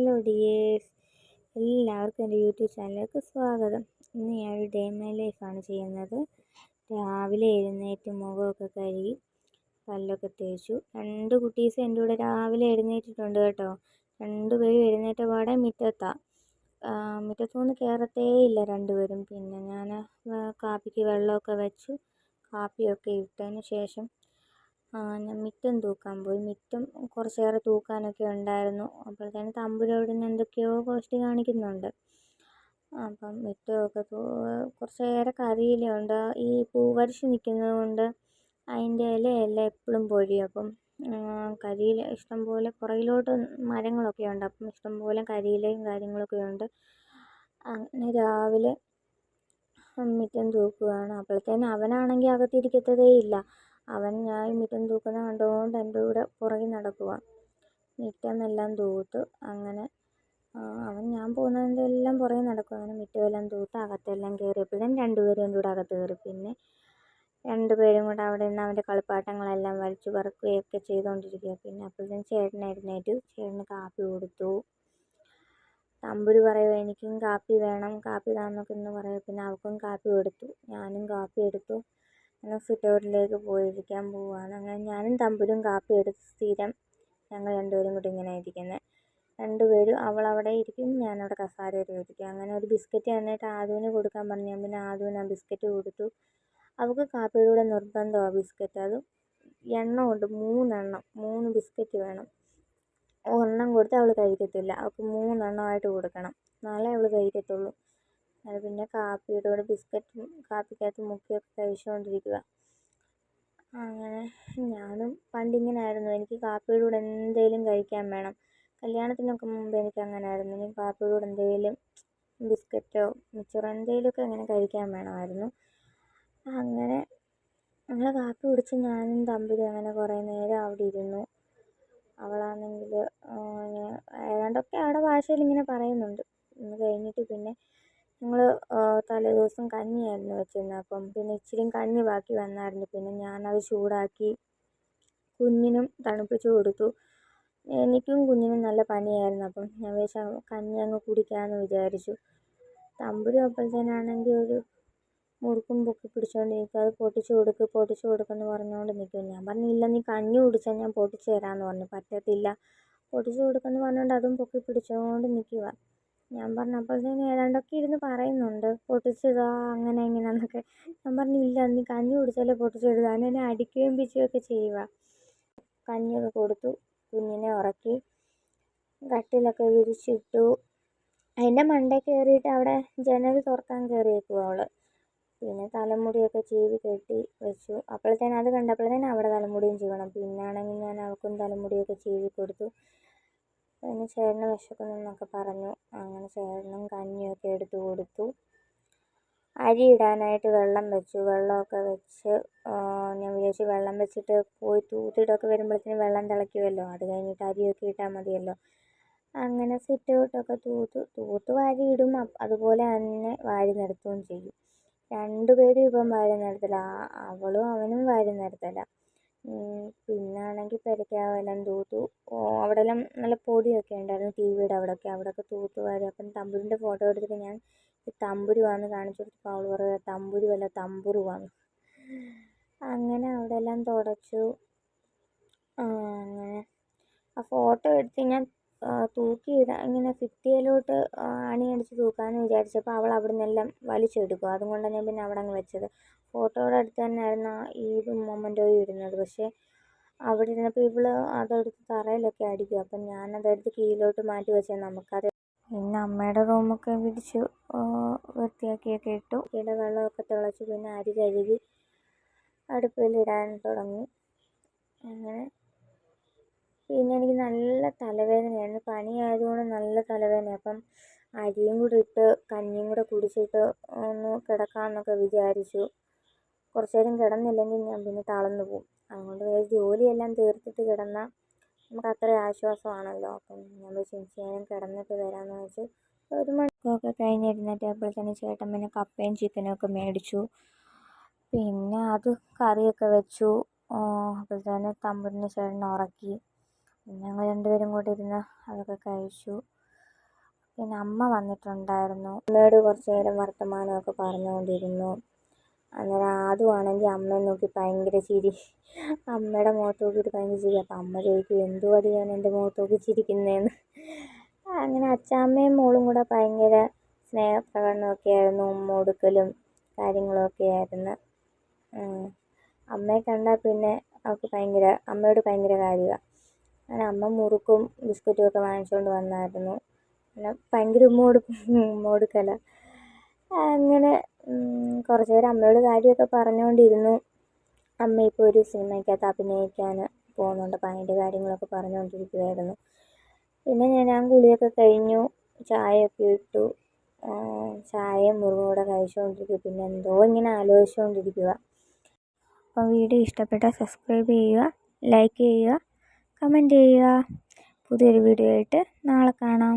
Hello dears, എല്ലാവർക്കും എൻ്റെ YouTube ചാനലിലേക്ക് സ്വാഗതം. ഇന്ന് ഞാൻ ഒരു ഡേ മൈ ലൈഫാണ് ചെയ്യുന്നത്. രാവിലെ എഴുന്നേറ്റ് മുഖമൊക്കെ കഴുകി പല്ലൊക്കെ തേച്ചു. 2 കുട്ടീസ് എൻ്റെ കൂടെ രാവിലെ എഴുന്നേറ്റിട്ടുണ്ട് കേട്ടോ. 2 പേരും എഴുന്നേറ്റ പാടെ മുറ്റത്തുനിന്ന് കയറത്തേ ഇല്ല 2 പേരും. പിന്നെ ഞാൻ കാപ്പിക്ക് വെള്ളമൊക്കെ വെച്ചു. കാപ്പിയൊക്കെ ഇട്ടതിന് ശേഷം ഞാൻ മുറ്റം തൂക്കാൻ പോയി. മുറ്റം കുറച്ചേറെ തൂക്കാനൊക്കെ ഉണ്ടായിരുന്നു. അപ്പോഴത്തേന് തമ്പുരു അവിടെ നിന്ന് എന്തൊക്കെയോ ഗോഷ്ടി കാണിക്കുന്നുണ്ട്. അപ്പം മുറ്റമൊക്കെ കുറച്ചേറെ കരിയിലയുണ്ട്. ഈ പൂവരിശ് നിൽക്കുന്നത് കൊണ്ട് അതിൻ്റെ ഇലയെല്ലാം എപ്പോഴും പൊഴിയും. അപ്പം കരിയില ഇഷ്ടംപോലെ പുറകിലോട്ട് മരങ്ങളൊക്കെ ഉണ്ട്. അപ്പം ഇഷ്ടംപോലെ കരിയിലയും കാര്യങ്ങളൊക്കെ ഉണ്ട്. അങ്ങനെ രാവിലെ മുറ്റം തൂക്കുകയാണ്. അപ്പോഴത്തേന് അവനാണെങ്കിൽ അകത്തിരിക്കത്തതേ ഇല്ല. അവൻ ഞാൻ മുറ്റം തൂക്കുന്ന കണ്ടുകൊണ്ട് എൻ്റെ കൂടെ പുറകിൽ നടക്കുക. മുറ്റമെല്ലാം തൂത്ത് അങ്ങനെ അവൻ ഞാൻ പോകുന്നതിൻ്റെ എല്ലാം പുറകെ നടക്കും. അങ്ങനെ മുറ്റമെല്ലാം തൂത്ത് അകത്തെല്ലാം കയറിയപ്പോഴും 2 പേരും എൻ്റെ കൂടെ അകത്ത് കയറി. പിന്നെ 2 പേരും കൂടെ അവിടെ നിന്ന് അവൻ്റെ കളിപ്പാട്ടങ്ങളെല്ലാം വലിച്ചു പറക്കുകയൊക്കെ ചെയ്തുകൊണ്ടിരിക്കുക. പിന്നെ അപ്പോഴത്തേനും ചേട്ടൻ എഴുന്നേറ്റു. ചേട്ടന് കാപ്പി കൊടുത്തു. തമ്പുരു പറയുക എനിക്കും കാപ്പി വേണം, കാപ്പി താന്നൊക്കെ എന്ന് പറയുക. പിന്നെ അവൾക്കും കാപ്പി കൊടുത്തു. ഞാനും കാപ്പി എടുത്തു. അങ്ങനെ സിറ്റൗട്ടിലേക്ക് പോയിരിക്കാൻ പോവുകയാണ്. അങ്ങനെ ഞാനും തമ്പുരും കാപ്പി എടുത്ത് സ്ഥിരം ഞങ്ങൾ 2 പേരും കൂടി ഇങ്ങനെ ഇരിക്കുന്നത്. 2 പേരും അവളവിടെ ഇരിക്കും, ഞാനവിടെ കസാരയിൽ ഇരിക്കും. അങ്ങനെ ഒരു ബിസ്ക്കറ്റ് തന്നിട്ട് ആദുവിന് കൊടുക്കാൻ പറഞ്ഞു. ഞാൻ പിന്നെ ആദുവിന് ആ ബിസ്ക്കറ്റ് കൊടുത്തു. അവൾക്ക് കാപ്പിയുടെ കൂടെ നിർബന്ധമാണ് ബിസ്ക്കറ്റ്. അത് എണ്ണമുണ്ട് 3 എണ്ണം, 3 ബിസ്ക്കറ്റ് വേണം. ഒരെണ്ണം കൊടുത്ത് അവൾ കഴിക്കത്തില്ല. അവൾക്ക് 3 എണ്ണമായിട്ട് കൊടുക്കണം, എന്നാലേ അവൾ കഴിക്കത്തുള്ളൂ. അത് പിന്നെ കാപ്പിയുടെ കൂടെ ബിസ്ക്കറ്റും കാപ്പിക്കകത്ത് മുക്കിയൊക്കെ കഴിച്ചുകൊണ്ടിരിക്കുക. അങ്ങനെ ഞാനും പണ്ടിങ്ങനെ ആയിരുന്നു. എനിക്ക് കാപ്പിയുടെ കൂടെ എന്തെങ്കിലും കഴിക്കാൻ വേണം. കല്യാണത്തിനൊക്കെ മുമ്പ് എനിക്ക് അങ്ങനെ ആയിരുന്നു. എനിക്ക് കാപ്പിയുടെ കൂടെ എന്തെങ്കിലും ബിസ്ക്കറ്റോ മിച്ചറോ എന്തെങ്കിലുമൊക്കെ അങ്ങനെ കഴിക്കാൻ വേണമായിരുന്നു. അങ്ങനെ ഞങ്ങൾ കാപ്പി കുടിച്ച് ഞാനും തമ്പുരും അങ്ങനെ കുറേ നേരം അവിടെ ഇരുന്നു. അവളാണെങ്കിൽ ഏതാണ്ടൊക്കെ അവിടെ ഭാഷയിൽ ഇങ്ങനെ പറയുന്നുണ്ട്. ഇന്ന് കഴിഞ്ഞിട്ട് പിന്നെ ഞങ്ങൾ തലേദിവസം കഞ്ഞിയായിരുന്നു വെച്ചിരുന്നത്. അപ്പം പിന്നെ ഇച്ചിരി കഞ്ഞി ബാക്കി വന്നായിരുന്നു. പിന്നെ ഞാനത് ചൂടാക്കി കുഞ്ഞിനും തണുപ്പിച്ച് കൊടുത്തു. എനിക്കും കുഞ്ഞിനും നല്ല പനിയായിരുന്നു. അപ്പം ഞാൻ വിചാരിച്ചു കഞ്ഞി അങ്ങ് കുടിക്കാമെന്ന് വിചാരിച്ചു. തമ്പുരു അപ്പോഴത്തേനാണെങ്കിൽ ഒരു മുറുക്കും പൊക്കി പിടിച്ചുകൊണ്ടിരിക്കുക. അത് പൊട്ടിച്ച് കൊടുക്കുമെന്ന് പറഞ്ഞുകൊണ്ട് നിൽക്കും. ഞാൻ പറഞ്ഞില്ല, നീ കഞ്ഞി കുടിച്ചാൽ ഞാൻ പൊട്ടിച്ച് തരാമെന്ന് പറഞ്ഞു. പറ്റത്തില്ല, പൊട്ടിച്ച് കൊടുക്കുമെന്ന് പറഞ്ഞുകൊണ്ട് അതും പൊക്കി പിടിച്ചുകൊണ്ട് നിൽക്കുക. ഞാൻ പറഞ്ഞു അപ്പോഴത്തേന് ഏതാണ്ടൊക്കെ ഇരുന്ന് പറയുന്നുണ്ട്, പൊട്ടിച്ചതാ അങ്ങനെ ഇങ്ങനെയെന്നൊക്കെ. ഞാൻ പറഞ്ഞില്ല, നീ കഞ്ഞി കുടിച്ചാലേ പൊട്ടിച്ച് കൊടുക്കുക. അതിനെ അടിക്കുകയും പിച്ചുകയൊക്കെ ചെയ്യുക. കഞ്ഞിയൊക്കെ കൊടുത്തു. കുഞ്ഞിനെ ഉറക്കി കട്ടിലൊക്കെ വിരിച്ചിട്ടു. അതിൻ്റെ മണ്ടയിൽ കയറിയിട്ട് അവിടെ ജനൽ തുറക്കാൻ കയറിയേക്കുവാ അവൾ. പിന്നെ തലമുടിയൊക്കെ ചീവി കെട്ടി വെച്ചു. അപ്പോഴത്തേന് അത് കണ്ടപ്പോഴത്തേന് അവിടെ തലമുടിയും ചീവണം. പിന്നാണെങ്കിൽ ഞാൻ അവൾക്കും തലമുടിയൊക്കെ ചീവി കൊടുത്തു. പിന്നെ ചേട്ടന് വിശക്കുന്നെന്നൊക്കെ പറഞ്ഞു. അങ്ങനെ ചേട്ടനും കഞ്ഞിയൊക്കെ എടുത്ത് കൊടുത്തു. അരി ഇടാനായിട്ട് വെള്ളം വെച്ചു. വെള്ളമൊക്കെ വെച്ച് ഞാൻ വിചാരിച്ചു വെള്ളം വെച്ചിട്ട് പോയി തൂത്തിട്ടൊക്കെ വരുമ്പോഴത്തേനും വെള്ളം തിളയ്ക്കുമല്ലോ, അത് കഴിഞ്ഞിട്ട് അരിയൊക്കെ ഇട്ടാൽ മതിയല്ലോ. അങ്ങനെ സിറ്റൗട്ടൊക്കെ തൂത്ത് വാരി ഇടും. അതുപോലെ തന്നെ വാരി നിരത്തുകയും ചെയ്യും. 2 പേരും ഇപ്പം വാരി നിരത്തല, അവളും അവനും വാരി നിരത്തല. പിന്നാണെങ്കിൽ പെരയ്ക്കകമെല്ലാം തൂത്തു. അവിടെയെല്ലാം നല്ല പൊടിയൊക്കെ ഉണ്ടായിരുന്നു, ടിവിയുടെ അവിടെയൊക്കെ തൂത്ത് വാരി. അപ്പം തമ്പുരിൻ്റെ ഫോട്ടോ എടുത്തിട്ട് ഞാൻ തമ്പുരുവാന്ന് കാണിച്ചു കൊടുത്തപ്പോൾ അവൾ പറയുക തമ്പുരുവല്ല തമ്പുരുവാന്ന്. അങ്ങനെ അവിടെയെല്ലാം തുടച്ചു. അങ്ങനെ ആ ഫോട്ടോ എടുത്ത് ഞാൻ തൂക്കിയിടാൻ ഇങ്ങനെ ഭിത്തിയിലോട്ട് അണിയടിച്ച് തൂക്കാമെന്ന് വിചാരിച്ചപ്പോൾ അവൾ അവിടെ നിന്നെല്ലാം വലിച്ചെടുക്കും. അതുകൊണ്ടാണ് ഞാൻ പിന്നെ അവിടെ അങ്ങ് വെച്ചത്. ഫോട്ടോയുടെ അടുത്ത് തന്നെയായിരുന്നു ഈ മൊമെൻ്റോയും ഇരുന്നത്. പക്ഷേ അവിടെ ഇരുന്നപ്പോൾ ഇവൾ അതെടുത്ത് തറയിലൊക്കെ അടിക്കും. അപ്പം ഞാനതെടുത്ത് കീഴിലോട്ട് മാറ്റി വെച്ചാൽ നമുക്കത്. പിന്നെ അമ്മയുടെ റൂമൊക്കെ പിടിച്ചു വൃത്തിയാക്കിയൊക്കെ ഇട്ടു. ഇവിടെ വെള്ളമൊക്കെ തിളച്ചു. പിന്നെ അരി കഴുകി അടുപ്പിലിടാൻ തുടങ്ങി. അങ്ങനെ പിന്നെ എനിക്ക് നല്ല തലവേദനയായിരുന്നു. പനിയായതുകൊണ്ട് നല്ല തലവേദന. അപ്പം അരിയും കൂടി ഇട്ട് കഞ്ഞിയും കൂടെ കുടിച്ചിട്ട് ഒന്ന് കിടക്കാമെന്നൊക്കെ വിചാരിച്ചു. കുറച്ച് നേരം കിടന്നില്ലെങ്കിൽ ഞാൻ പിന്നെ തളർന്നു പോകും. അതുകൊണ്ട് ജോലിയെല്ലാം തീർത്തിട്ട് കിടന്നാൽ നമുക്ക് അത്രയും ആശ്വാസമാണല്ലോ. അപ്പം ഞാൻ ഇച്ചിരി നേരം കിടന്നിട്ട് വരാമെന്ന് വെച്ച് 1 മണിക്കൊക്കെ കഴിഞ്ഞിരുന്നിട്ടപ്പോഴത്തേന് ചേട്ടൻ പിന്നെ കപ്പയും ചിക്കനും ഒക്കെ മേടിച്ചു. പിന്നെ അത് കറിയൊക്കെ വെച്ചു. അപ്പോഴത്തേന് തമ്പുരിനെ ചേട്ടൻ ഉറക്കി. പിന്നെ ഞങ്ങൾ 2 പേരും കൂടി ഇരുന്ന് അതൊക്കെ കഴിച്ചു. പിന്നെ അമ്മ വന്നിട്ടുണ്ടായിരുന്നു. അമ്മയോട് കുറച്ച് നേരം വർത്തമാനമൊക്കെ പറഞ്ഞുകൊണ്ടിരുന്നു. അന്നേരം ആദ്യമാണെങ്കിൽ അമ്മയെ നോക്കി ഭയങ്കര ചിരി. അമ്മയുടെ മുഖത്ത് നോക്കിയിട്ട് ഭയങ്കര ചിരി. അപ്പം അമ്മ ചോദിക്കും, എന്തുവാടി ഞാൻ എൻ്റെ മുഖത്ത് നോക്കി ചിരിക്കുന്നതെന്ന്. അങ്ങനെ അച്ചാമ്മയും മോളും കൂടെ ഭയങ്കര സ്നേഹപ്രകടനമൊക്കെ ആയിരുന്നു. ഉമ്മ കൊടുക്കലും കാര്യങ്ങളൊക്കെ ആയിരുന്നു. അമ്മയെ കണ്ടാൽ പിന്നെ അവൾക്ക് അമ്മയോട് ഭയങ്കര കാര്യമാണ്. അങ്ങനെ അമ്മ മുറുക്കും ബിസ്ക്കറ്റും ഒക്കെ വാങ്ങിച്ചുകൊണ്ട് വന്നായിരുന്നു. പിന്നെ ഭയങ്കര ഉമ്മ കൊടുക്കല. അങ്ങനെ കുറച്ച് നേരം അമ്മയോട് കാര്യമൊക്കെ പറഞ്ഞുകൊണ്ടിരുന്നു. അമ്മ ഇപ്പോൾ ഒരു സിനിമയ്ക്കകത്ത് അഭിനയിക്കാൻ പോകുന്നുണ്ട്. അപ്പം അതിൻ്റെ കാര്യങ്ങളൊക്കെ പറഞ്ഞുകൊണ്ടിരിക്കുമായിരുന്നു. പിന്നെ ഞാൻ കുളിയൊക്കെ കഴിഞ്ഞു, ചായയൊക്കെ ഇട്ടു. ചായയും മുറുകും കൂടെ കഴിച്ചുകൊണ്ടിരിക്കുക. പിന്നെ എന്തോ ഇങ്ങനെ ആലോചിച്ചുകൊണ്ടിരിക്കുക. അപ്പോൾ വീഡിയോ ഇഷ്ടപ്പെട്ടാൽ സബ്സ്ക്രൈബ് ചെയ്യുക, ലൈക്ക് ചെയ്യുക, കമൻറ്റ് ചെയ്യുക. പുതിയൊരു വീഡിയോ ആയിട്ട് നാളെ കാണാം.